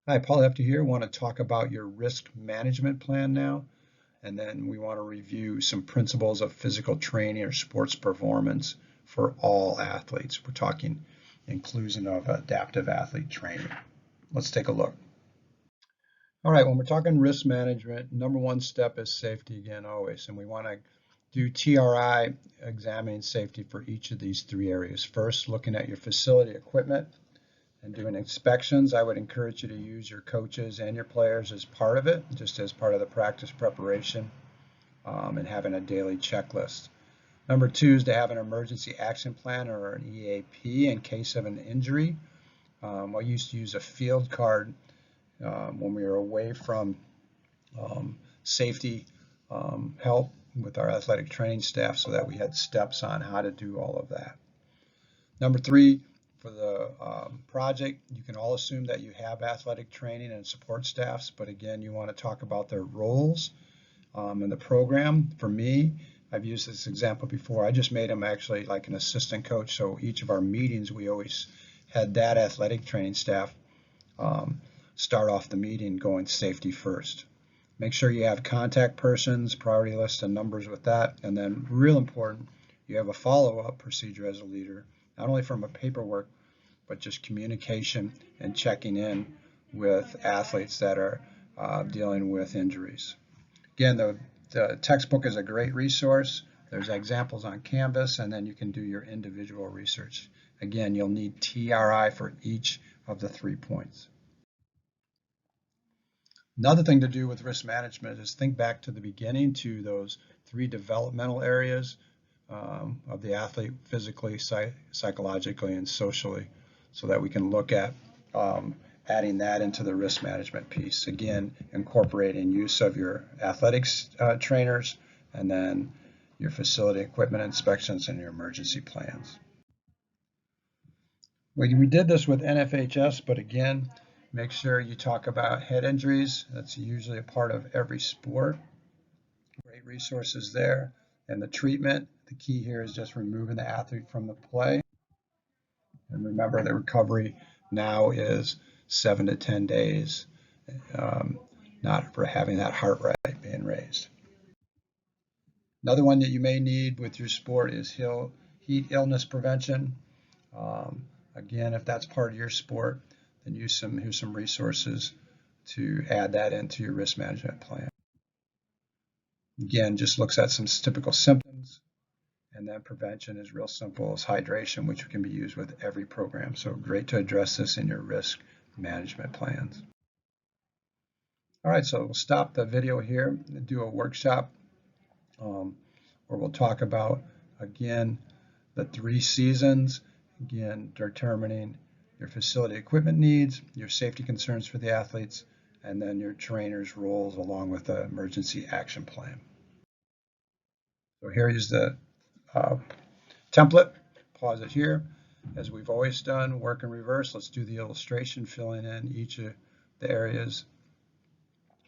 Hi, Paul Hefty here. I want to talk about your risk management plan now, and then we want to review some principles of physical training or sports performance for all athletes. We're talking inclusion of adaptive athlete training. Let's take a look. All right, when we're talking risk management, number one step is safety again, always, and we want to do TRI, examining safety for each of these three areas. First, looking at your facility equipment and doing inspections. I would encourage you to use your coaches and your players as part of it, just as part of the practice preparation, and having a daily checklist. Number two is to have an emergency action plan or an EAP in case of an injury. I used to use a field card when we were away from safety help with our athletic training staff so that we had steps on how to do all of that. Number three, for the project, you can all assume that you have athletic training and support staffs, but again, you want to talk about their roles in the program. For me, I've used this example before. I just made them actually like an assistant coach, so each of our meetings, we always had that athletic training staff start off the meeting going safety first. Make sure you have contact persons, priority list, and numbers with that, and then real important, you have a follow-up procedure as a leader, not only from a paperwork, but just communication and checking in with athletes that are dealing with injuries. Again, the textbook is a great resource. There's examples on Canvas, and then you can do your individual research. Again, you'll need TRI for each of the 3 points. Another thing to do with risk management is think back to the beginning to those 3 developmental areas of the athlete, physically, psychologically, and socially, so that we can look at adding that into the risk management piece. Again, incorporating use of your athletics trainers, and then your facility equipment inspections and your emergency plans. We did this with NFHS, but again, make sure you talk about head injuries. That's usually a part of every sport. Great resources there. And the treatment, the key here is just removing the athlete from the play. And remember, the recovery now is 7 to 10 days, not for having that heart rate being raised. Another one that you may need with your sport is heat illness prevention. Again, if that's part of your sport, then here's some resources to add that into your risk management plan. Again, just looks at some typical symptoms, and then prevention is real simple as hydration, which can be used with every program. So great to address this in your risk management plans. All right, so we'll stop the video here and do a workshop where we'll talk about, again, the 3 seasons, again, determining your facility equipment needs, your safety concerns for the athletes, and then your trainer's roles along with the emergency action plan. So here is the template. Pause it here. As we've always done, work in reverse. Let's do the illustration, filling in each of the areas.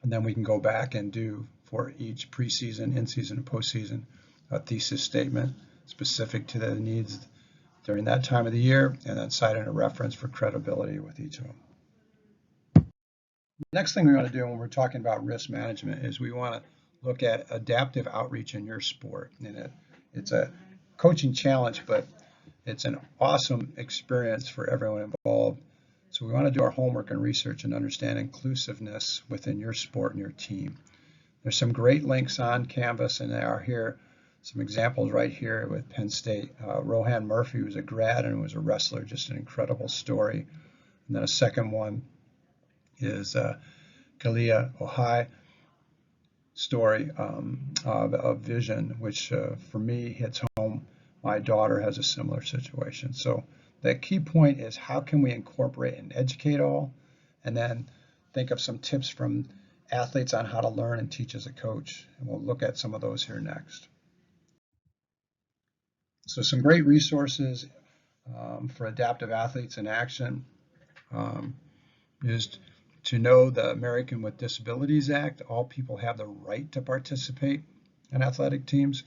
And then we can go back and do for each preseason, in-season, and postseason a thesis statement specific to the needs during that time of the year, and then citing a reference for credibility with each of them. The next thing we want to do when we're talking about risk management is we want to look at adaptive outreach in your sport. And it's a coaching challenge, but it's an awesome experience for everyone involved. So we want to do our homework and research and understand inclusiveness within your sport and your team. There's some great links on Canvas, and there are here some examples right here with Penn State. Rohan Murphy was a grad and was a wrestler, just an incredible story. And then a second one is Kalia Ohai story of vision, which for me hits home. My daughter has a similar situation. So the key point is how can we incorporate and educate all, and then think of some tips from athletes on how to learn and teach as a coach. And we'll look at some of those here next. So some great resources for adaptive athletes in action is to know the American with Disabilities Act. All people have the right to participate in athletic teams,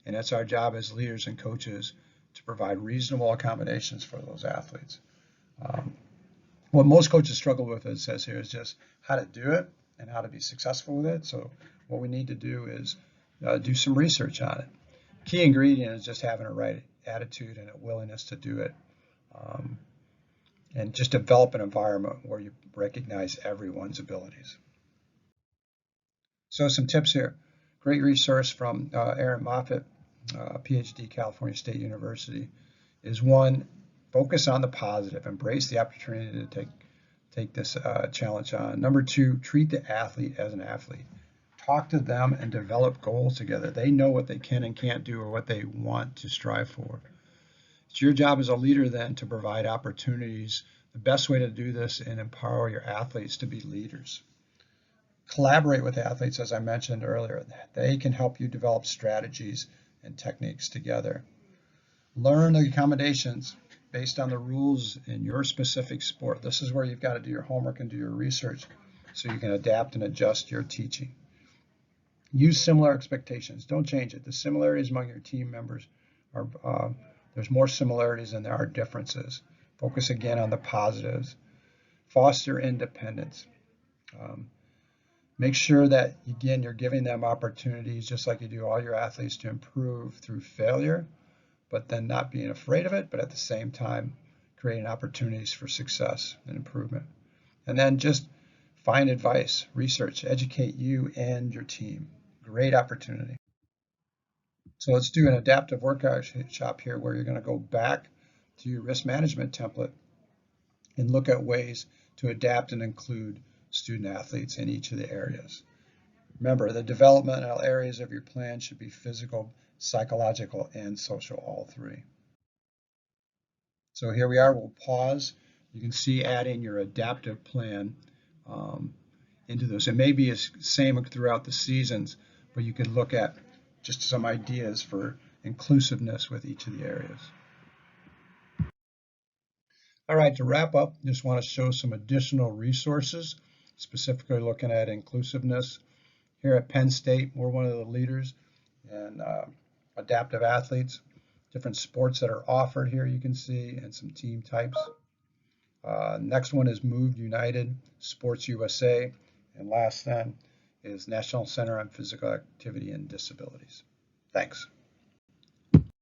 and it's our job as leaders and coaches to provide reasonable accommodations for those athletes. What most coaches struggle with, it says here, is just how to do it and how to be successful with it. So what we need to do is do some research on it. Key ingredient is just having a right attitude and a willingness to do it. And just develop an environment where you recognize everyone's abilities. So some tips here. Great resource from Aaron Moffitt, PhD, California State University, is one, focus on the positive, embrace the opportunity to take this challenge on. Number two, treat the athlete as an athlete. Talk to them and develop goals together. They know what they can and can't do or what they want to strive for. It's your job as a leader then to provide opportunities. The best way to do this and empower your athletes to be leaders. Collaborate with athletes, as I mentioned earlier. They can help you develop strategies and techniques together. Learn the accommodations based on the rules in your specific sport. This is where you've got to do your homework and do your research so you can adapt and adjust your teaching. Use similar expectations. Don't change it. The similarities among your team members are, there's more similarities than there are differences. Focus again on the positives. Foster independence. Make sure that, again, you're giving them opportunities, just like you do all your athletes, to improve through failure, but then not being afraid of it, but at the same time, creating opportunities for success and improvement. And then just find advice, research, educate you and your team. Great opportunity. So let's do an adaptive workshop here where you're going to go back to your risk management template and look at ways to adapt and include student athletes in each of the areas. Remember, the developmental areas of your plan should be physical, psychological, and social, all three. So here we are, we'll pause. You can see adding your adaptive plan into this. It may be the same throughout the seasons, but you could look at just some ideas for inclusiveness with each of the areas. All right, to wrap up, just want to show some additional resources, specifically looking at inclusiveness. Here at Penn State, we're one of the leaders in adaptive athletes, different sports that are offered here you can see, and some team types. Next one is Moved United, Sports USA, and last then is National Center on Physical Activity and Disabilities. Thanks.